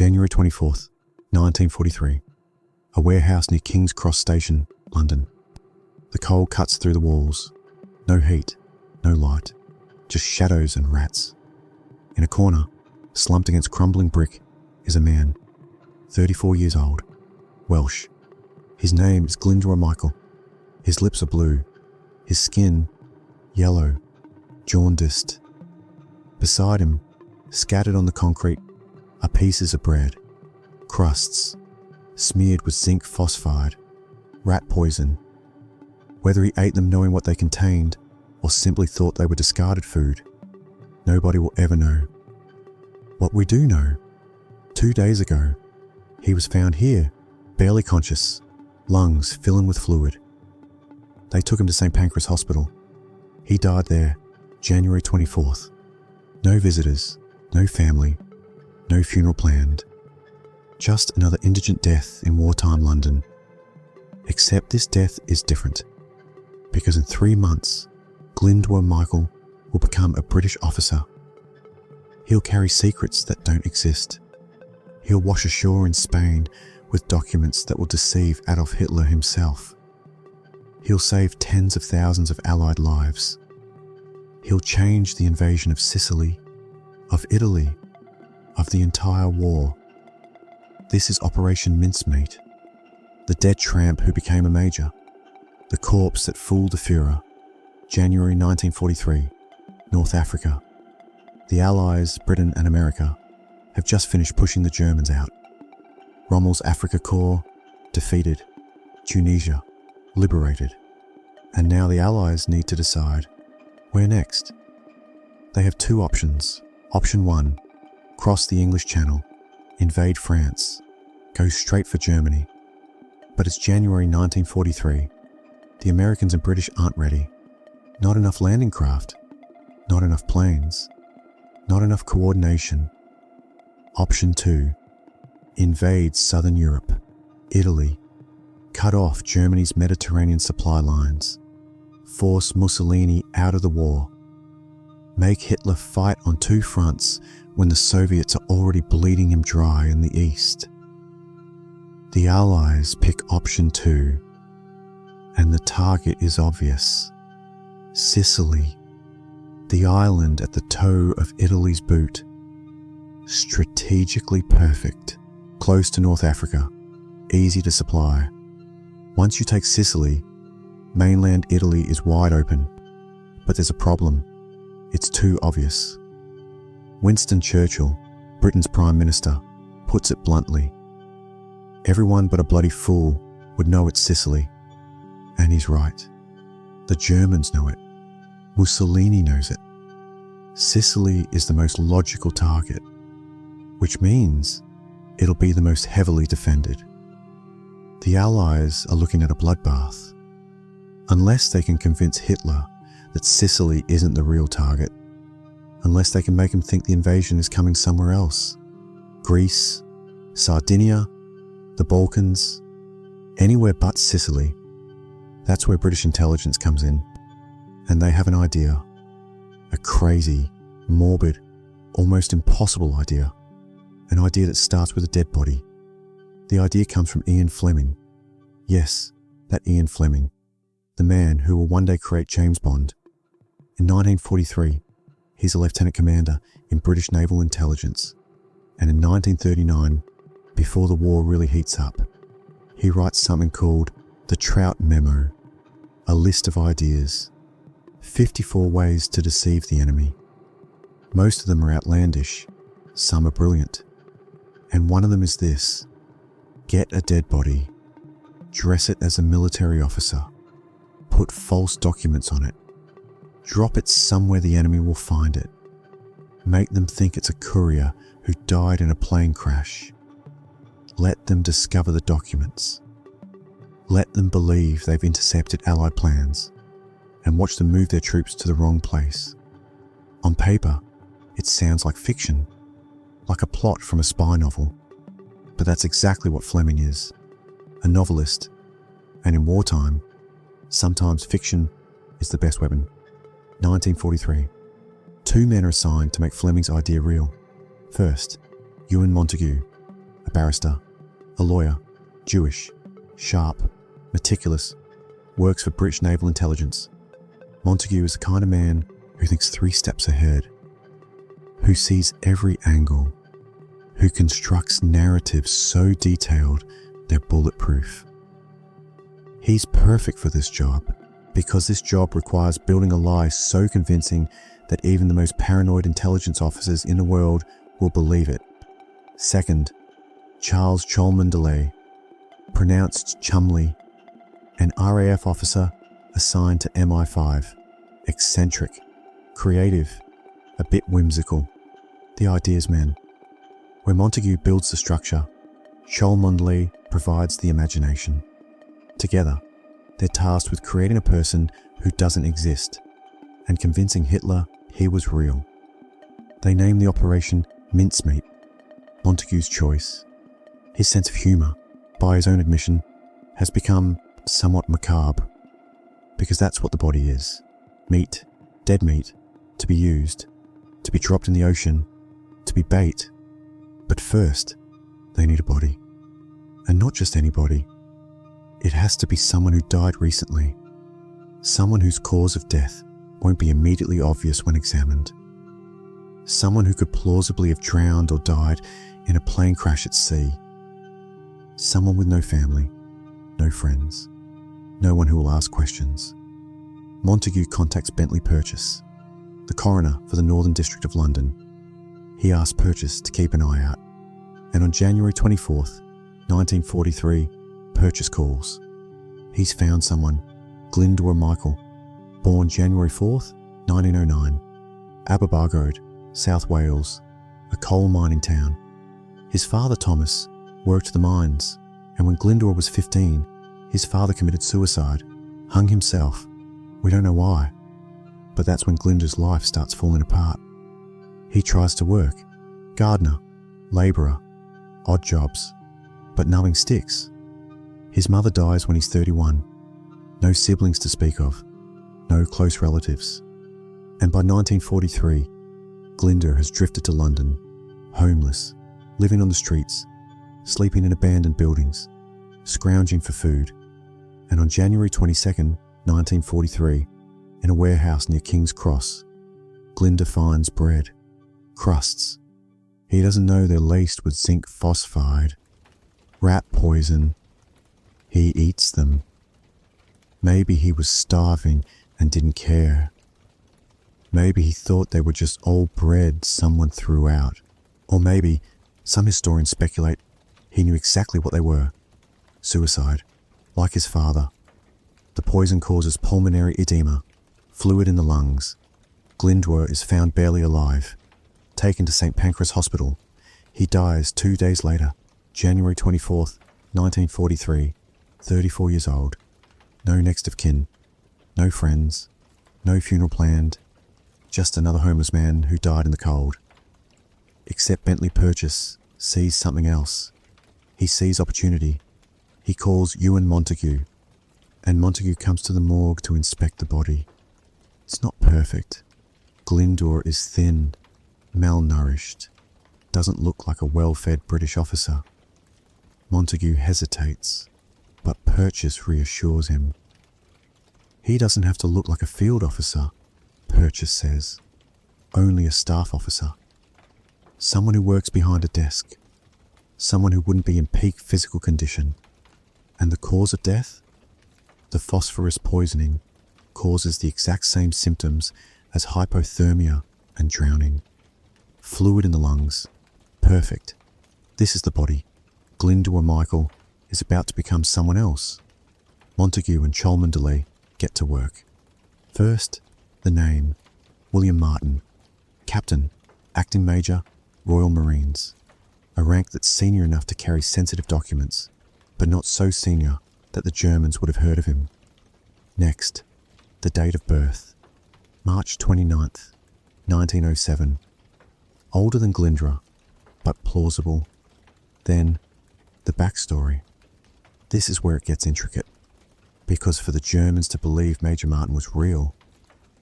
January 24th, 1943. A warehouse near King's Cross Station, London. The cold cuts through the walls. No heat, no light, just shadows and rats. In a corner, slumped against crumbling brick, is a man, 34 years old, Welsh. His name is Glyndwr Michael. His lips are blue, his skin yellow, jaundiced. Beside him, scattered on the concrete, are pieces of bread, crusts, smeared with zinc phosphide, rat poison. Whether he ate them knowing what they contained, or simply thought they were discarded food, nobody will ever know. What we do know, 2 days ago, he was found here, barely conscious, lungs filling with fluid. They took him to St. Pancras Hospital. He died there, January 24th. No visitors, no family, no funeral planned. Just another indigent death in wartime London. Except this death is different, because in 3 months, Glyndwr Michael will become a British officer. He'll carry secrets that don't exist. He'll wash ashore in Spain with documents that will deceive Adolf Hitler himself. He'll save tens of thousands of Allied lives. He'll change the invasion of Sicily, of Italy, of the entire war. This is Operation Mincemeat. The dead tramp who became a major. The corpse that fooled the Führer. January 1943, North Africa. The Allies, Britain and America, have just finished pushing the Germans out. Rommel's Afrika Korps, defeated. Tunisia, liberated. And now the Allies need to decide, where next? They have 2 options. Option 1, cross the English Channel, invade France, go straight for Germany. But it's January 1943. The Americans and British aren't ready. Not enough landing craft, not enough planes, not enough coordination. Option 2, invade southern Europe, Italy, cut off Germany's Mediterranean supply lines, force Mussolini out of the war, make Hitler fight on 2 fronts when the Soviets are already bleeding him dry in the east. The Allies pick option 2, and the target is obvious. Sicily, the island at the toe of Italy's boot. Strategically perfect, close to North Africa, easy to supply. Once you take Sicily, mainland Italy is wide open, but there's a problem. It's too obvious. Winston Churchill, Britain's Prime Minister, puts it bluntly. Everyone but a bloody fool would know it's Sicily. And he's right. The Germans know it. Mussolini knows it. Sicily is the most logical target, which means it'll be the most heavily defended. The Allies are looking at a bloodbath. Unless they can convince Hitler that Sicily isn't the real target, unless they can make him think the invasion is coming somewhere else. Greece, Sardinia, the Balkans, anywhere but Sicily. That's where British intelligence comes in. And they have an idea. A crazy, morbid, almost impossible idea. An idea that starts with a dead body. The idea comes from Ian Fleming. Yes, that Ian Fleming. The man who will one day create James Bond. In 1943, he's a lieutenant commander in British naval intelligence. And in 1939, before the war really heats up, he writes something called the Trout Memo, a list of ideas, 54 ways to deceive the enemy. Most of them are outlandish, some are brilliant. And one of them is this: get a dead body, dress it as a military officer, put false documents on it, drop it somewhere the enemy will find it, make them think it's a courier who died in a plane crash. Let them discover the documents. Let them believe they've intercepted Allied plans and watch them move their troops to the wrong place. On paper, it sounds like fiction, like a plot from a spy novel. But that's exactly what Fleming is, a novelist. And in wartime, sometimes fiction is the best weapon. 1943. 2 men are assigned to make Fleming's idea real. First, Ewan Montagu, barrister, a lawyer, Jewish, sharp, meticulous, works for British naval intelligence. Montague is the kind of man who thinks 3 steps ahead, who sees every angle, who constructs narratives so detailed they're bulletproof. He's perfect for this job because this job requires building a lie so convincing that even the most paranoid intelligence officers in the world will believe it. Second, Charles Cholmondeley, pronounced Chumley, an RAF officer assigned to MI5, eccentric, creative, a bit whimsical, the ideas man. Where Montague builds the structure, Cholmondeley provides the imagination. Together, they're tasked with creating a person who doesn't exist and convincing Hitler he was real. They name the operation Mincemeat, Montague's choice. His sense of humour, by his own admission, has become somewhat macabre, because that's what the body is. Meat, dead meat, to be used, to be dropped in the ocean, to be bait. But first, they need a body. And not just any body. It has to be someone who died recently. Someone whose cause of death won't be immediately obvious when examined. Someone who could plausibly have drowned or died in a plane crash at sea. Someone with no family, no friends, no one who will ask questions. Montague contacts Bentley Purchase, the coroner for the Northern District of London. He asks Purchase to keep an eye out, and on January 24th, 1943, Purchase calls. He's found someone, Glyndwr Michael, born January 4th, 1909, Aberbargode, South Wales, a coal mining town. His father, Thomas, worked the mines, and when Glyndwr was 15, his father committed suicide, hung himself. We don't know why, but that's when Glyndwr's life starts falling apart. He tries to work, gardener, labourer, odd jobs, but nothing sticks. His mother dies when he's 31, no siblings to speak of, no close relatives, and by 1943, Glyndwr has drifted to London, homeless, living on the streets, sleeping in abandoned buildings, scrounging for food, and on January 22nd, 1943, in a warehouse near King's Cross, Glyndwr finds bread, crusts. He doesn't know they're laced with zinc phosphide, rat poison. He eats them. Maybe he was starving and didn't care. Maybe he thought they were just old bread someone threw out. Or maybe, some historians speculate, he knew exactly what they were. Suicide, like his father. The poison causes pulmonary edema, fluid in the lungs. Glyndwr is found barely alive, taken to St. Pancras Hospital. He dies 2 days later, January 24th, 1943, 34 years old. No next of kin, no friends, no funeral planned, just another homeless man who died in the cold. Except Bentley Purchase sees something else. He sees opportunity. He calls Ewan Montague, and Montague comes to the morgue to inspect the body. It's not perfect. Glyndwr is thin, malnourished, doesn't look like a well-fed British officer. Montague hesitates, but Purchase reassures him. He doesn't have to look like a field officer, Purchase says, only a staff officer. Someone who works behind a desk, someone who wouldn't be in peak physical condition. And the cause of death? The phosphorus poisoning causes the exact same symptoms as hypothermia and drowning. Fluid in the lungs. Perfect. This is the body. Glyndwr Michael is about to become someone else. Montague and Cholmondeley get to work. First, the name. William Martin. Captain, Acting Major, Royal Marines. A rank that's senior enough to carry sensitive documents, but not so senior that the Germans would have heard of him. Next, the date of birth. March 29th, 1907. Older than Glyndwr, but plausible. Then, the backstory. This is where it gets intricate, because for the Germans to believe Major Martin was real,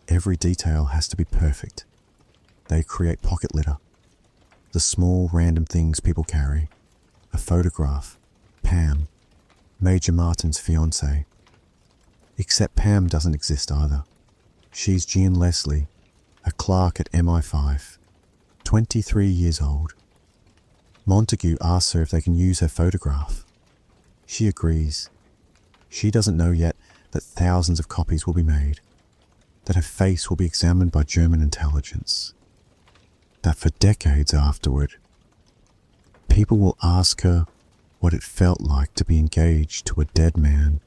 every detail has to be perfect. They create pocket litter, the small random things people carry, a photograph, Pam, Major Martin's fiancée. Except Pam doesn't exist either. She's Jean Leslie, a clerk at MI5, 23 years old. Montague asks her if they can use her photograph. She agrees. She doesn't know yet that thousands of copies will be made, that her face will be examined by German intelligence, that for decades afterward, people will ask her what it felt like to be engaged to a dead man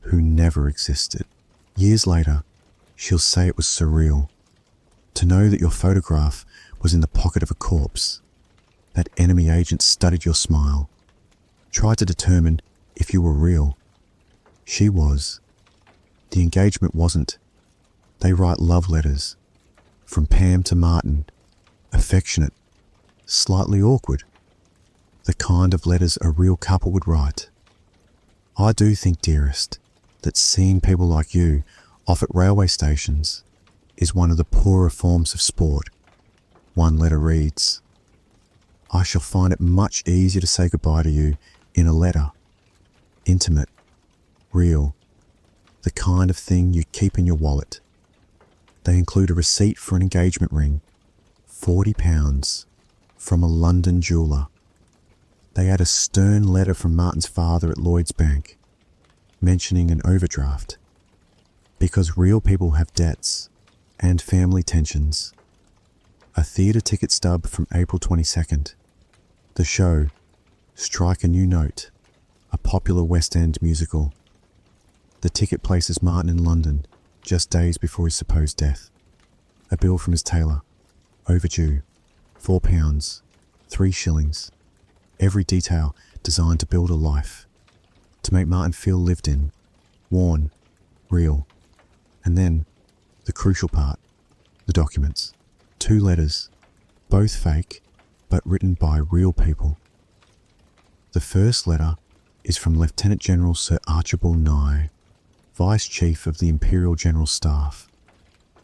who never existed. Years later, she'll say it was surreal to know that your photograph was in the pocket of a corpse, that enemy agents studied your smile, tried to determine if you were real. She was. The engagement wasn't. They write love letters, from Pam to Martin, affectionate, slightly awkward, the kind of letters a real couple would write. I do think, dearest, that seeing people like you off at railway stations is one of the poorer forms of sport. One letter reads, I shall find it much easier to say goodbye to you in a letter. Intimate, real, the kind of thing you keep in your wallet. They include a receipt for an engagement ring, £40, from a London jeweller. They add a stern letter from Martin's father at Lloyd's Bank, mentioning an overdraft. Because real people have debts and family tensions. A theatre ticket stub from April 22nd. The show, Strike a New Note, a popular West End musical. The ticket places Martin in London, just days before his supposed death. A bill from his tailor, overdue, £4, 3 shillings. Every detail designed to build a life, to make Martin feel lived in, worn, real. And then, the crucial part, the documents. 2 letters, both fake, but written by real people. The first letter is from Lieutenant General Sir Archibald Nye, Vice Chief of the Imperial General Staff,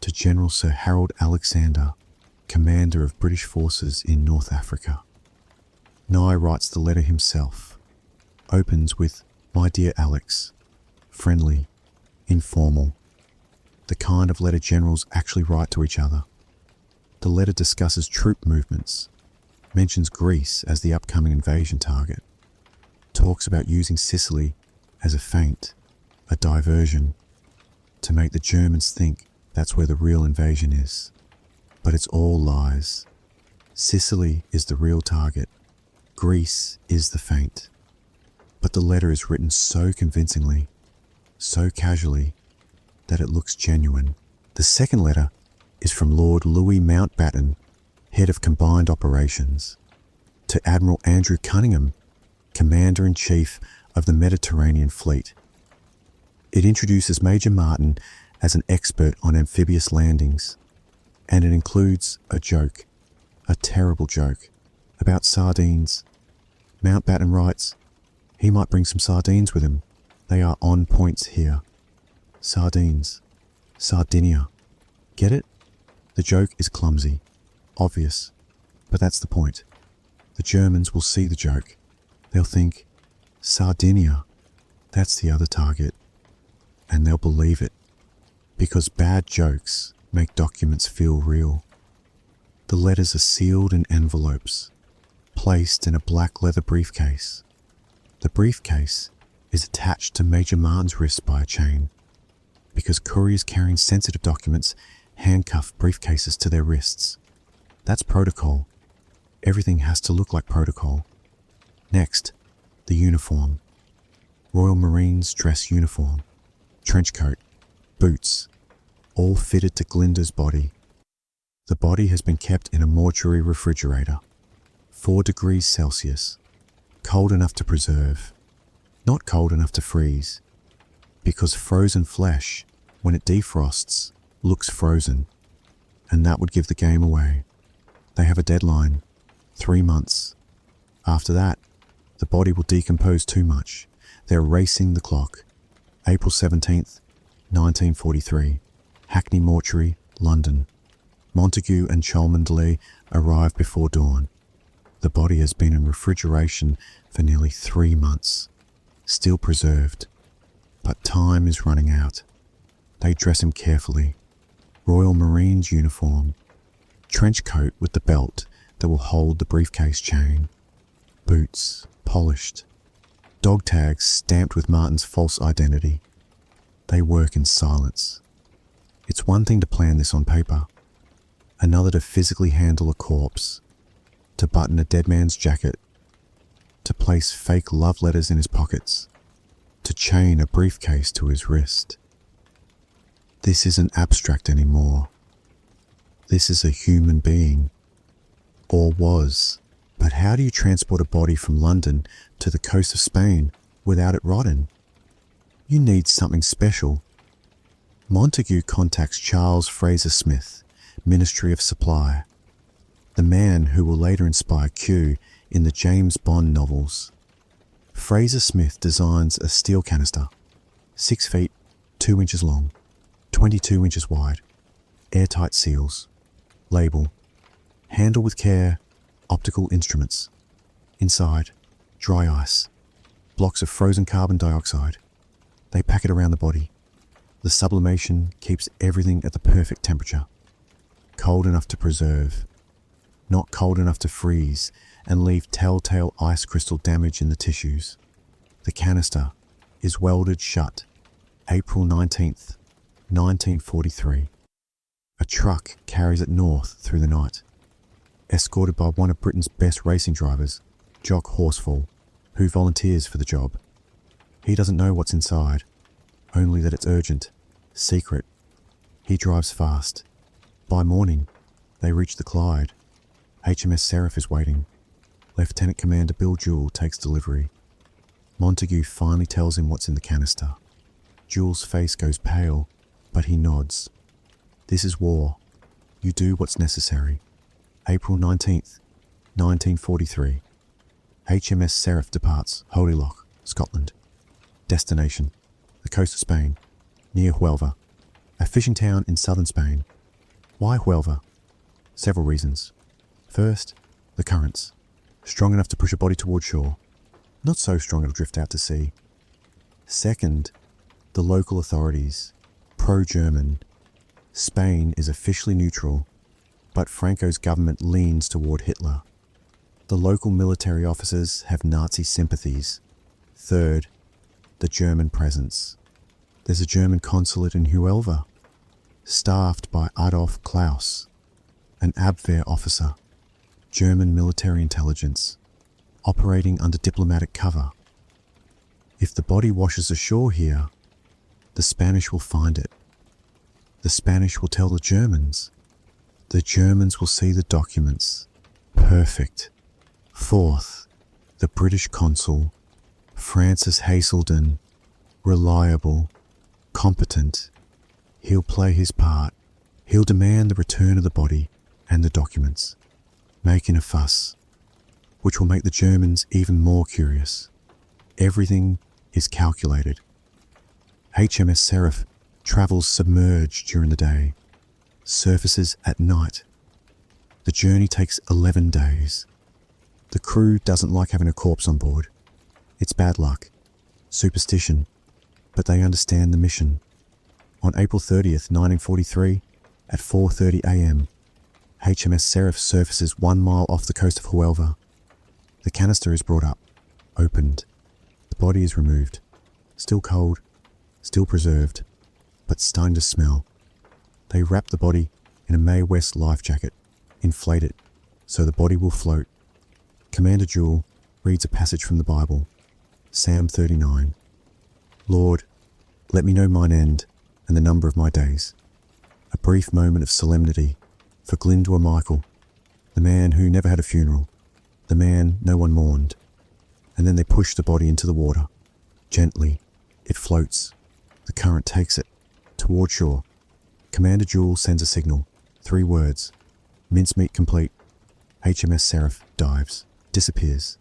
to General Sir Harold Alexander, Commander of British forces in North Africa. Nye writes the letter himself, opens with, My dear Alex, friendly, informal, the kind of letter generals actually write to each other. The letter discusses troop movements, mentions Greece as the upcoming invasion target, talks about using Sicily as a feint, a diversion, to make the Germans think that's where the real invasion is. But it's all lies. Sicily is the real target. Greece is the feint. But the letter is written so convincingly, so casually, that it looks genuine. The second letter is from Lord Louis Mountbatten, Head of Combined Operations, to Admiral Andrew Cunningham, Commander-in-Chief of the Mediterranean Fleet. It introduces Major Martin as an expert on amphibious landings, and it includes a joke, a terrible joke, about sardines. Mountbatten writes, he might bring some sardines with him. They are on points here. Sardines. Sardinia. Get it? The joke is clumsy, obvious, but that's the point. The Germans will see the joke. They'll think, Sardinia, that's the other target. And they'll believe it, because bad jokes make documents feel real. The letters are sealed in envelopes, placed in a black leather briefcase. The briefcase is attached to Major Martin's wrist by a chain, because couriers carrying sensitive documents handcuff briefcases to their wrists. That's protocol. Everything has to look like protocol. Next, the uniform. Royal Marines dress uniform, trench coat, boots, all fitted to Glyndwr's body. The body has been kept in a mortuary refrigerator, 4 degrees Celsius, cold enough to preserve, not cold enough to freeze, because frozen flesh, when it defrosts, looks frozen, and that would give the game away. They have a deadline, 3 months. After that, the body will decompose too much. They're racing the clock. April 17th, 1943, Hackney Mortuary, London. Montague and Cholmondeley arrive before dawn. The body has been in refrigeration for nearly 3 months, still preserved. But time is running out. They dress him carefully. Royal Marines uniform, trench coat with the belt that will hold the briefcase chain, boots polished, dog tags stamped with Martin's false identity. They work in silence. It's one thing to plan this on paper, another to physically handle a corpse, to button a dead man's jacket, to place fake love letters in his pockets, to chain a briefcase to his wrist. This isn't abstract anymore. This is a human being, or was. But how do you transport a body from London to the coast of Spain without it rotting? You need something special. Montague contacts Charles Fraser Smith, Ministry of Supply, the man who will later inspire Q in the James Bond novels. Fraser Smith designs a steel canister, 6 feet, 2 inches long, 22 inches wide, airtight seals, label, handle with care, optical instruments. Inside, dry ice, blocks of frozen carbon dioxide. They pack it around the body. The sublimation keeps everything at the perfect temperature. Cold enough to preserve, not cold enough to freeze and leave telltale ice crystal damage in the tissues. The canister is welded shut. April 19th, 1943. A truck carries it north through the night, escorted by one of Britain's best racing drivers, Jock Horsfall, who volunteers for the job. He doesn't know what's inside, only that it's urgent, secret. He drives fast. By morning, they reach the Clyde. HMS Seraph is waiting. Lieutenant Commander Bill Jewell takes delivery. Montague finally tells him what's in the canister. Jewell's face goes pale, but he nods. This is war. You do what's necessary. April 19th, 1943. HMS Seraph departs Holyloch, Scotland. Destination: the coast of Spain, near Huelva, a fishing town in southern Spain. Why Huelva? Several reasons. First, the currents, strong enough to push a body toward shore, not so strong it'll drift out to sea. Second, the local authorities, pro-German. Spain is officially neutral, but Franco's government leans toward Hitler. The local military officers have Nazi sympathies. Third, the German presence. There's a German consulate in Huelva, staffed by Adolf Klaus, an Abwehr officer, German military intelligence, operating under diplomatic cover. If the body washes ashore here, the Spanish will find it. The Spanish will tell the Germans. The Germans will see the documents. Perfect. Fourth, the British consul, Francis Haselden, reliable, competent. He'll play his part. He'll demand the return of the body and the documents, making a fuss, which will make the Germans even more curious. Everything is calculated. HMS Seraph travels submerged during the day, surfaces at night. The journey takes 11 days. The crew doesn't like having a corpse on board. It's bad luck, superstition, but they understand the mission. On April 30th, 1943, at 4:30 a.m., HMS Seraph surfaces 1 mile off the coast of Huelva. The canister is brought up, opened. The body is removed. Still cold, still preserved, but starting to smell. They wrap the body in a Mae West life jacket, inflate it, so the body will float. Commander Jewell reads a passage from the Bible, Psalm 39. Lord, let me know mine end and the number of my days. A brief moment of solemnity for Glyndwr Michael, the man who never had a funeral, the man no one mourned. And then they push the body into the water. Gently, it floats. The current takes it toward shore. Commander Jewell sends a signal. 3 words. Mincemeat complete. HMS Seraph dives, disappears,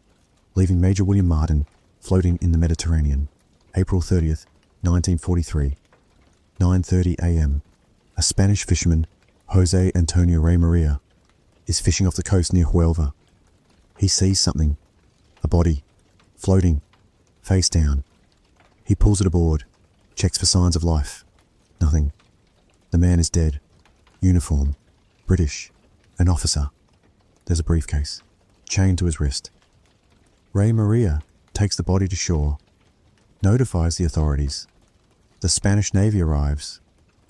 leaving Major William Martin floating in the Mediterranean. April 30th, 1943, 9:30 a.m. A Spanish fisherman, Jose Antonio Rey Maria, is fishing off the coast near Huelva. He sees something, a body, floating, face down. He pulls it aboard, checks for signs of life. Nothing. The man is dead. Uniform. British. An officer. There's a briefcase, chained to his wrist. Ray Maria takes the body to shore, notifies the authorities. The Spanish Navy arrives.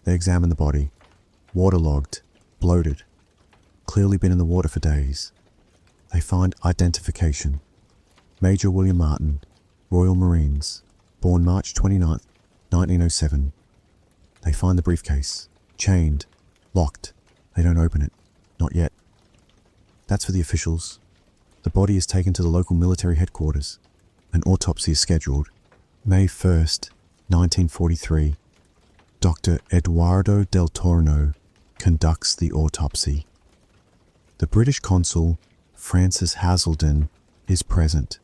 They examine the body. Waterlogged, bloated, clearly been in the water for days. They find identification. Major William Martin, Royal Marines, born March 29th, 1907. They find the briefcase, chained, locked. They don't open it. Not yet. That's for the officials. The body is taken to the local military headquarters. An autopsy is scheduled. May 1st, 1943. Dr. Eduardo del Torno conducts the autopsy. The British consul, Francis Hazelden, is present,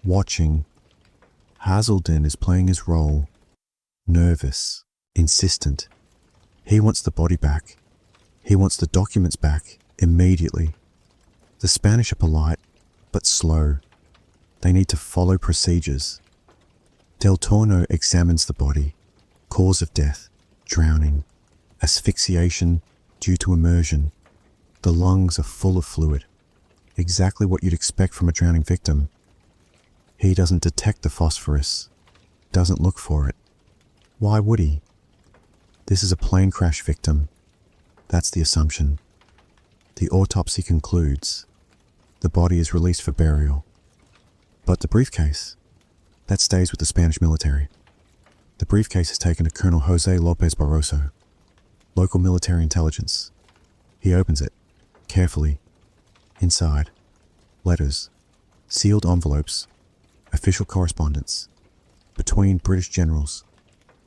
watching. Hazelden is playing his role, nervous, insistent. He wants the body back. He wants the documents back immediately. The Spanish are polite, but slow. They need to follow procedures. Del Torno examines the body. Cause of death, drowning. Asphyxiation due to immersion. The lungs are full of fluid. Exactly what you'd expect from a drowning victim. He doesn't detect the phosphorus. Doesn't look for it. Why would he? This is a plane crash victim. That's the assumption. The autopsy concludes. The body is released for burial. But the briefcase, that stays with the Spanish military. The briefcase is taken to Colonel Jose Lopez Barroso, local military intelligence. He opens it, carefully. Inside, letters, sealed envelopes, official correspondence, between British generals.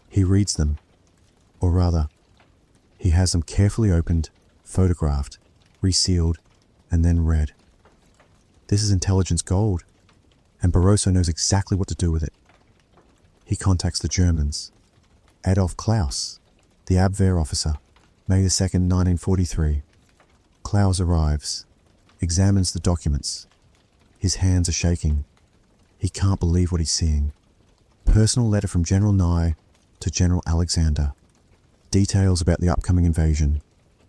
He reads them, or rather, he has them carefully opened, photographed, resealed, and then read. This is intelligence gold, and Barroso knows exactly what to do with it. He contacts the Germans. Adolf Klaus, the Abwehr officer, May 2nd, 1943. Klaus arrives, examines the documents. His hands are shaking. He can't believe what he's seeing. Personal letter from General Nye to General Alexander. Details about the upcoming invasion.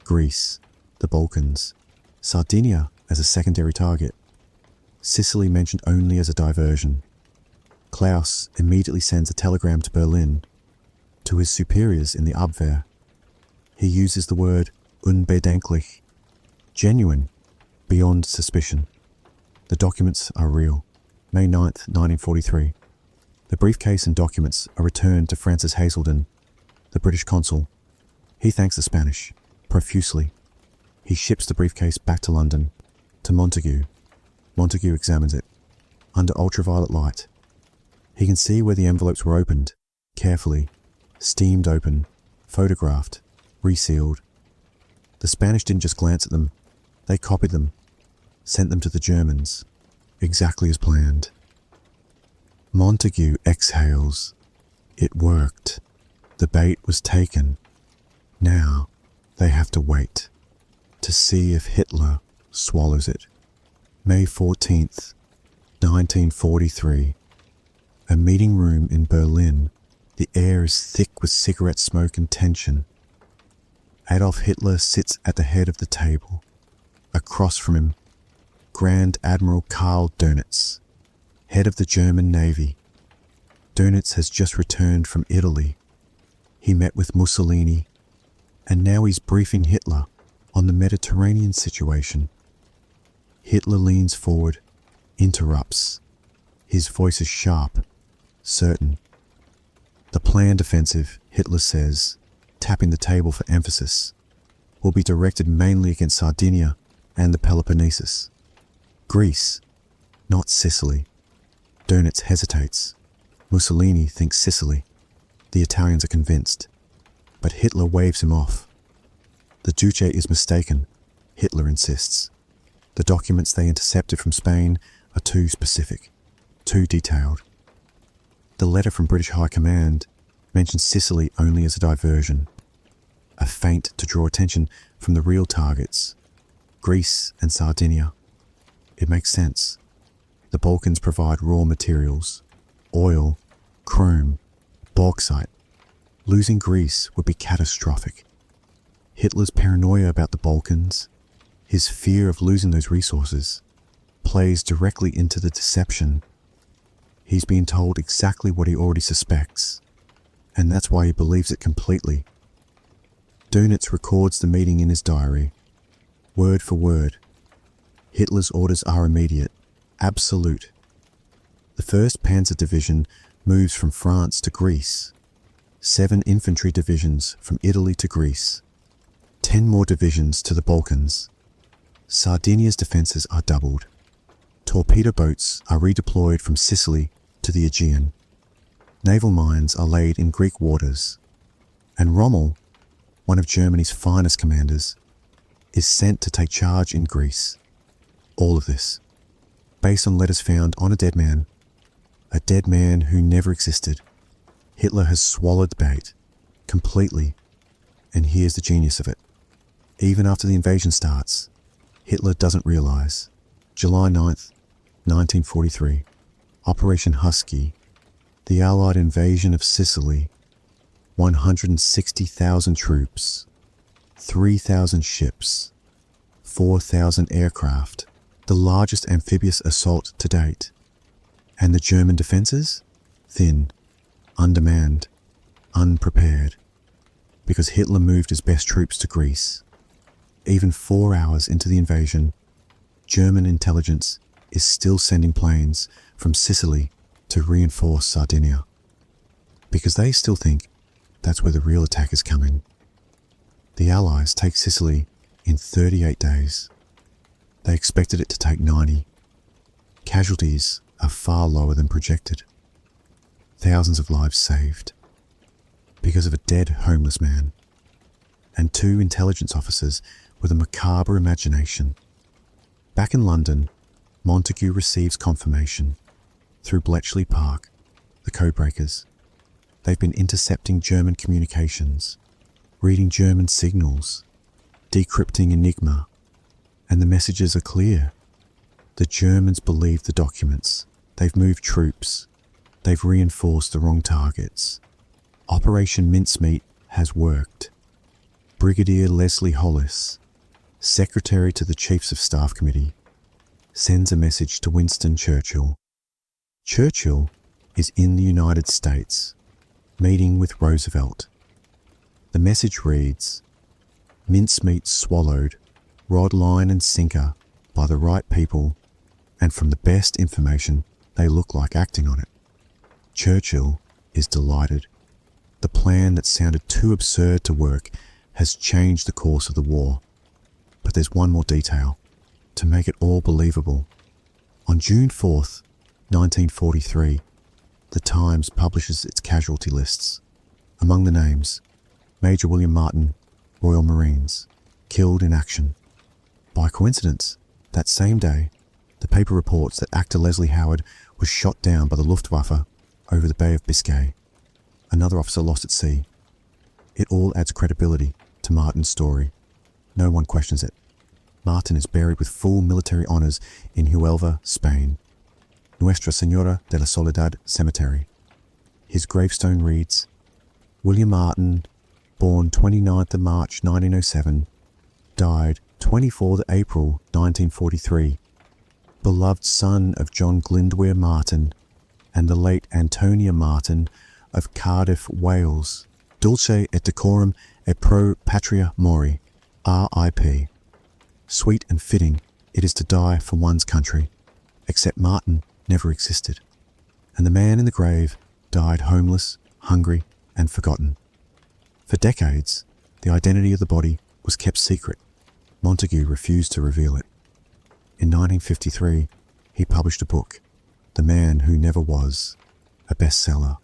Greece, the Balkans, Sardinia as a secondary target. Sicily mentioned only as a diversion. Klaus immediately sends a telegram to Berlin, to his superiors in the Abwehr. He uses the word unbedenklich, genuine, beyond suspicion. The documents are real. May 9th, 1943. The briefcase and documents are returned to Francis Hazelden, the British consul. He thanks the Spanish, profusely. He ships the briefcase back to London, to Montague. Montague examines it, under ultraviolet light. He can see where the envelopes were opened, carefully, steamed open, photographed, resealed. The Spanish didn't just glance at them, they copied them, sent them to the Germans, exactly as planned. Montague exhales. It worked. The bait was taken. Now they have to wait to see if Hitler swallows it. May 14th, 1943. A meeting room in Berlin. The air is thick with cigarette smoke and tension. Adolf Hitler sits at the head of the table. Across from him, Grand Admiral Karl Dönitz, head of the German Navy. Dönitz has just returned from Italy. He met with Mussolini, and now he's briefing Hitler on the Mediterranean situation. Hitler leans forward, interrupts. His voice is sharp, certain. The planned offensive, Hitler says, tapping the table for emphasis, will be directed mainly against Sardinia and the Peloponnesus. Greece, not Sicily. Dönitz hesitates. Mussolini thinks Sicily. The Italians are convinced. But Hitler waves him off. The Duce is mistaken, Hitler insists. The documents they intercepted from Spain are too specific, too detailed. The letter from British High Command mentions Sicily only as a diversion, a feint to draw attention from the real targets, Greece and Sardinia. It makes sense. The Balkans provide raw materials, oil, chrome, bauxite. Losing Greece would be catastrophic. Hitler's paranoia about the Balkans, his fear of losing those resources, plays directly into the deception. He's been told exactly what he already suspects, and that's why he believes it completely. Dönitz records the meeting in his diary, word for word. Hitler's orders are immediate, absolute. The 1st Panzer Division moves from France to Greece. 7 infantry divisions from Italy to Greece. 10 more divisions to the Balkans. Sardinia's defences are doubled. Torpedo boats are redeployed from Sicily to the Aegean. Naval mines are laid in Greek waters. And Rommel, one of Germany's finest commanders, is sent to take charge in Greece. All of this, based on letters found on a dead man who never existed. Hitler has swallowed the bait, completely, and here's the genius of it. Even after the invasion starts, Hitler doesn't realise. July 9th, 1943, Operation Husky, the Allied invasion of Sicily, 160,000 troops, 3,000 ships, 4,000 aircraft, the largest amphibious assault to date. And the German defences? Thin, undermanned, unprepared, because Hitler moved his best troops to Greece. Even 4 hours into the invasion, German intelligence is still sending planes from Sicily to reinforce Sardinia, because they still think that's where the real attack is coming. The Allies take Sicily in 38 days. They expected it to take 90. Casualties are far lower than projected. Thousands of lives saved because of a dead homeless man and 2 intelligence officers with a macabre imagination. Back in London, Montagu receives confirmation through Bletchley Park, the codebreakers. They've been intercepting German communications, reading German signals, decrypting Enigma, and the messages are clear. The Germans believe the documents. They've moved troops. They've reinforced the wrong targets. Operation Mincemeat has worked. Brigadier Leslie Hollis, Secretary to the Chiefs of Staff Committee, sends a message to Winston Churchill. Churchill is in the United States, meeting with Roosevelt. The message reads, "Mincemeat swallowed, rod, line and sinker by the right people, and from the best information they look like acting on it." Churchill is delighted. The plan that sounded too absurd to work has changed the course of the war. But there's one more detail to make it all believable. On June 4th, 1943, the Times publishes its casualty lists. Among the names, Major William Martin, Royal Marines, killed in action. By coincidence, that same day, the paper reports that actor Leslie Howard was shot down by the Luftwaffe over the Bay of Biscay. Another officer lost at sea. It all adds credibility to Martin's story. No one questions it. Martin is buried with full military honours in Huelva, Spain, Nuestra Señora de la Soledad Cemetery. His gravestone reads, William Martin, born 29th of March 1907, died 24th April 1943, beloved son of John Glyndwr Martin and the late Antonia Martin of Cardiff, Wales, dulce et decorum et pro patria mori, R.I.P. Sweet and fitting it is to die for one's country, except Martin never existed, and the man in the grave died homeless, hungry, and forgotten. For decades, the identity of the body was kept secret. Montagu refused to reveal it. In 1953, he published a book, The Man Who Never Was, a bestseller.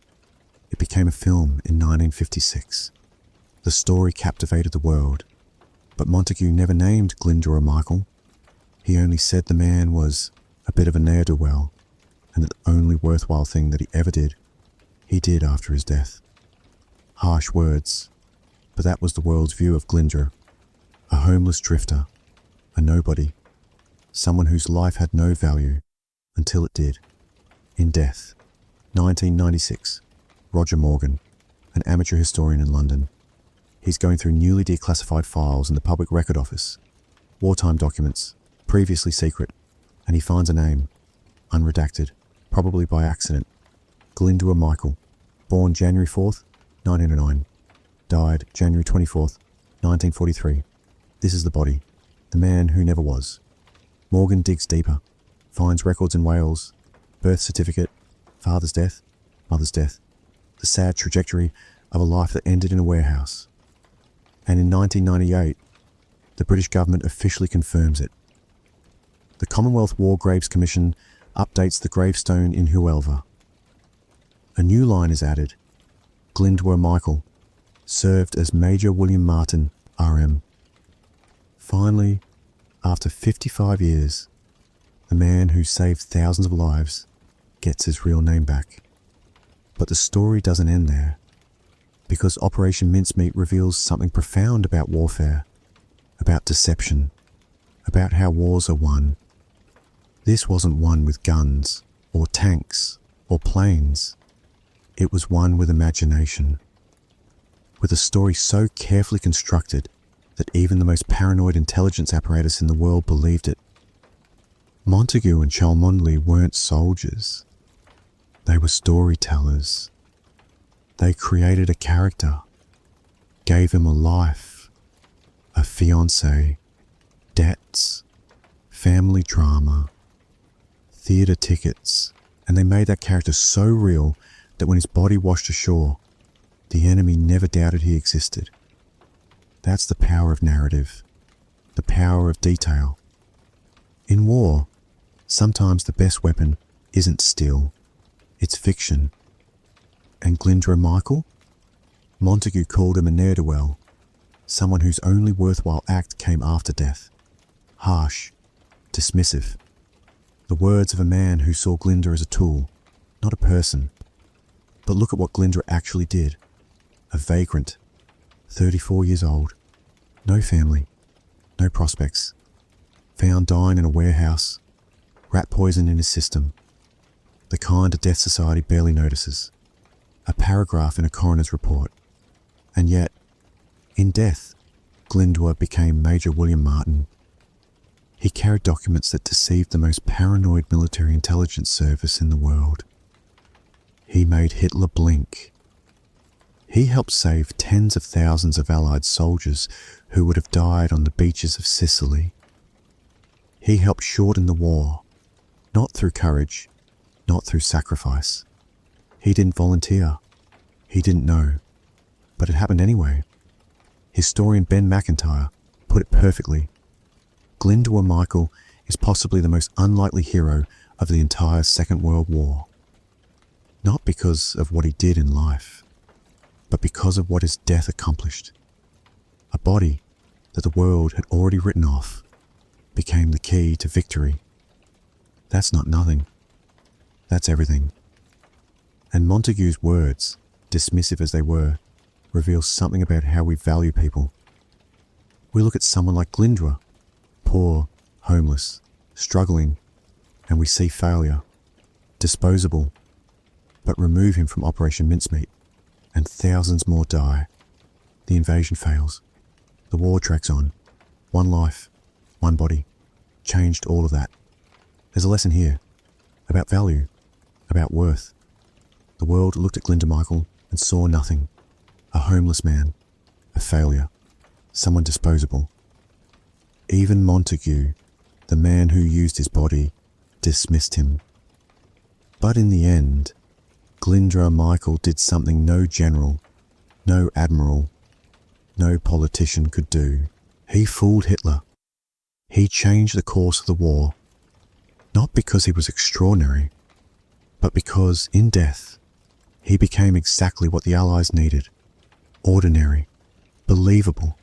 It became a film in 1956. The story captivated the world, but Montagu never named Glyndwr Michael. He only said the man was a bit of a ne'er-do-well, and that the only worthwhile thing that he ever did, he did after his death. Harsh words, but that was the world's view of Glyndwr, a homeless drifter, a nobody, someone whose life had no value until it did. In death, 1996, Roger Morgan, an amateur historian in London. He's going through newly declassified files in the Public Record Office, wartime documents, previously secret, and he finds a name, unredacted, probably by accident. Glyndwr Michael, born January 4th, 1909, died January 24th, 1943. This is the body, the man who never was. Morgan digs deeper, finds records in Wales, birth certificate, father's death, mother's death, the sad trajectory of a life that ended in a warehouse. And in 1998, the British government officially confirms it. The Commonwealth War Graves Commission updates the gravestone in Huelva. A new line is added. Glyndwr Michael served as Major William Martin, RM. Finally, after 55 years, the man who saved thousands of lives gets his real name back. But the story doesn't end there, because Operation Mincemeat reveals something profound about warfare, about deception, about how wars are won. This wasn't won with guns, or tanks, or planes. It was won with imagination, with a story so carefully constructed that even the most paranoid intelligence apparatus in the world believed it. Montagu and Cholmondeley weren't soldiers. They were storytellers. They created a character, gave him a life, a fiancé, debts, family drama, theatre tickets, and they made that character so real that when his body washed ashore, the enemy never doubted he existed. That's the power of narrative, the power of detail. In war, sometimes the best weapon isn't steel, it's fiction. And Glyndwr Michael? Montagu called him a ne'er-do-well, someone whose only worthwhile act came after death. Harsh, dismissive. The words of a man who saw Glyndwr as a tool, not a person. But look at what Glyndwr actually did. A vagrant, 34 years old, no family, no prospects, found dying in a warehouse, rat poison in his system, the kind a death society barely notices, a paragraph in a coroner's report. And yet, in death, Glyndwr became Major William Martin. He carried documents that deceived the most paranoid military intelligence service in the world. He made Hitler blink. He helped save tens of thousands of Allied soldiers who would have died on the beaches of Sicily. He helped shorten the war, not through courage, not through sacrifice. He didn't volunteer. He didn't know. But it happened anyway. Historian Ben McIntyre put it perfectly. Glyndwr Michael is possibly the most unlikely hero of the entire Second World War. Not because of what he did in life, but because of what his death accomplished. A body that the world had already written off became the key to victory. That's not nothing. That's everything. And Montagu's words, dismissive as they were, reveal something about how we value people. We look at someone like Glyndwr, poor, homeless, struggling, and we see failure, disposable. But remove him from Operation Mincemeat, and thousands more die. The invasion fails. The war drags on. One life, one body, changed all of that. There's a lesson here, about value, about worth. The world looked at Glyndwr Michael and saw nothing. A homeless man, a failure, someone disposable. Even Montagu, the man who used his body, dismissed him. But in the end, Glyndwr Michael did something no general, no admiral, no politician could do. He fooled Hitler. He changed the course of the war, not because he was extraordinary, but because, in death, he became exactly what the Allies needed. Ordinary, believable,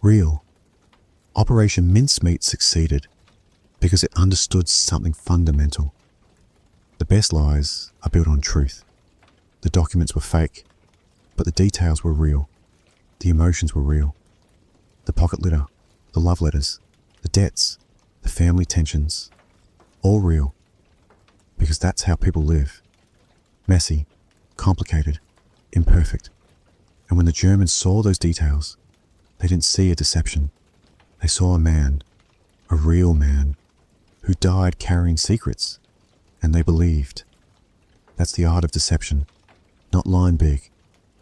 real. Operation Mincemeat succeeded because it understood something fundamental. The best lies are built on truth. The documents were fake, but the details were real. The emotions were real. The pocket litter, the love letters, the debts, the family tensions, all real, because that's how people live. Messy, complicated, imperfect. And when the Germans saw those details, they didn't see a deception. They saw a man, a real man, who died carrying secrets, and they believed. That's the art of deception. Not line big,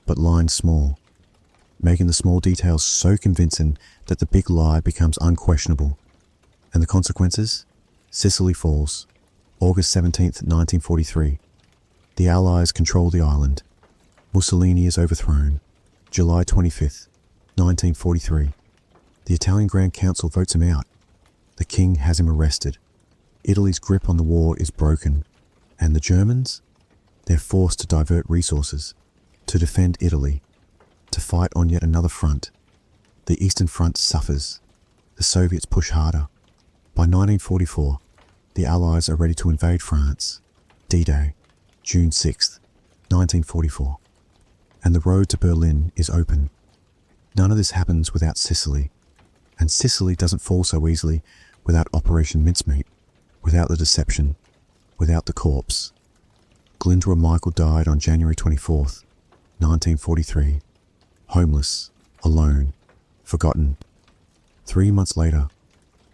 but line small, making the small details so convincing that the big lie becomes unquestionable. And the consequences? Sicily falls, August 17th, 1943. The Allies control the island. Mussolini is overthrown, July 25th, 1943. The Italian Grand Council votes him out. The king has him arrested. Italy's grip on the war is broken. And the Germans? They're forced to divert resources, to defend Italy, to fight on yet another front. The Eastern Front suffers. The Soviets push harder. By 1944, the Allies are ready to invade France. D-Day, June 6th, 1944. And the road to Berlin is open. None of this happens without Sicily. And Sicily doesn't fall so easily without Operation Mincemeat, without the deception, without the corpse. Glyndwr Michael died on January 24th, 1943. Homeless, alone, forgotten. 3 months later,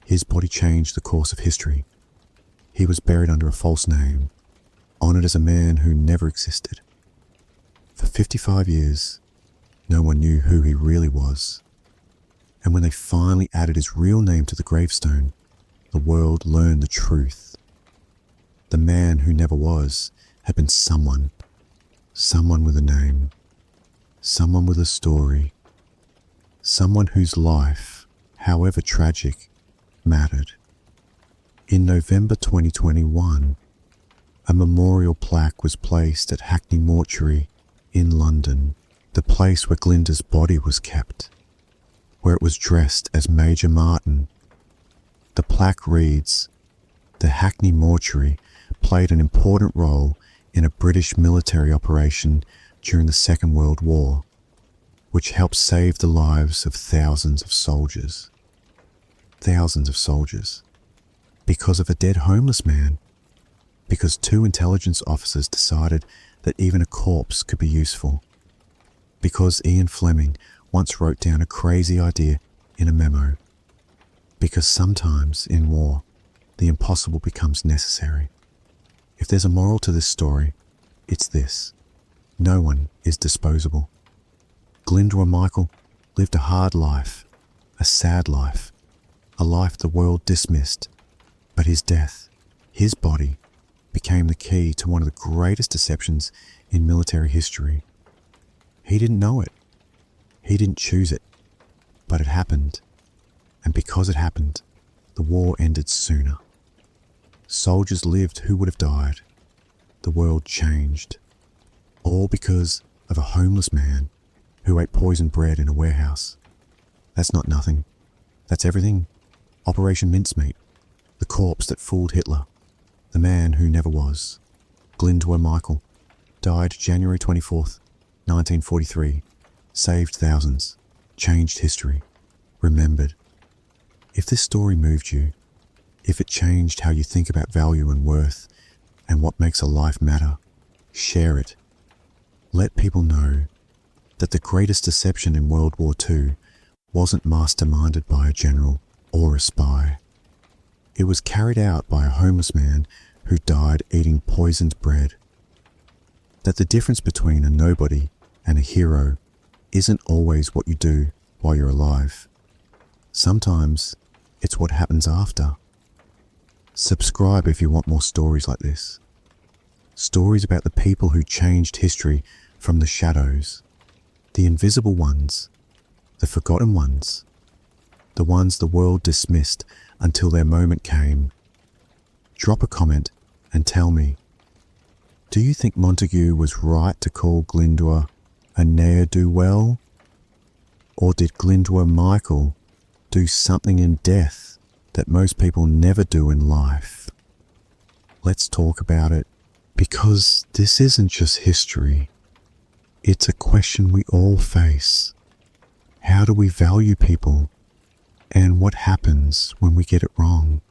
his body changed the course of history. He was buried under a false name, honoured as a man who never existed. For 55 years, no one knew who he really was. And when they finally added his real name to the gravestone, the world learned the truth. The man who never was had been someone with a name, someone with a story, someone whose life, however tragic, mattered. In November 2021, a memorial plaque was placed at Hackney Mortuary in London, the place where Glyndwr's body was kept, where it was dressed as Major Martin. The plaque reads, "The Hackney Mortuary played an important role in a British military operation during the Second World War, which helped save the lives of thousands of soldiers." Thousands of soldiers. Because of a dead homeless man. Because 2 intelligence officers decided that even a corpse could be useful. Because Ian Fleming once wrote down a crazy idea in a memo. Because sometimes in war, the impossible becomes necessary. If there's a moral to this story, it's this: no one is disposable. Glyndwr Michael lived a hard life, a sad life, a life the world dismissed, but his death, his body, became the key to one of the greatest deceptions in military history. He didn't know it. He didn't choose it, but it happened. And because it happened, the war ended sooner. Soldiers lived who would have died. The world changed. All because of a homeless man who ate poisoned bread in a warehouse. That's not nothing. That's everything. Operation Mincemeat. The corpse that fooled Hitler. The man who never was. Glyndwr Michael died January 24th, 1943. Saved thousands. Changed history. Remembered. If this story moved you, if it changed how you think about value and worth and what makes a life matter, share it. Let people know that the greatest deception in World War II wasn't masterminded by a general or a spy. It was carried out by a homeless man who died eating poisoned bread. That the difference between a nobody and a hero isn't always what you do while you're alive. Sometimes it's what happens after. Subscribe if you want more stories like this. Stories about the people who changed history from the shadows, the invisible ones, the forgotten ones, the ones the world dismissed until their moment came. Drop a comment and tell me, do you think Montague was right to call Glyndwr a ne'er-do-well? Or did Glyndwr Michael do something in death that most people never do in life? Let's talk about it, because this isn't just history. It's a question we all face. How do we value people? And what happens when we get it wrong?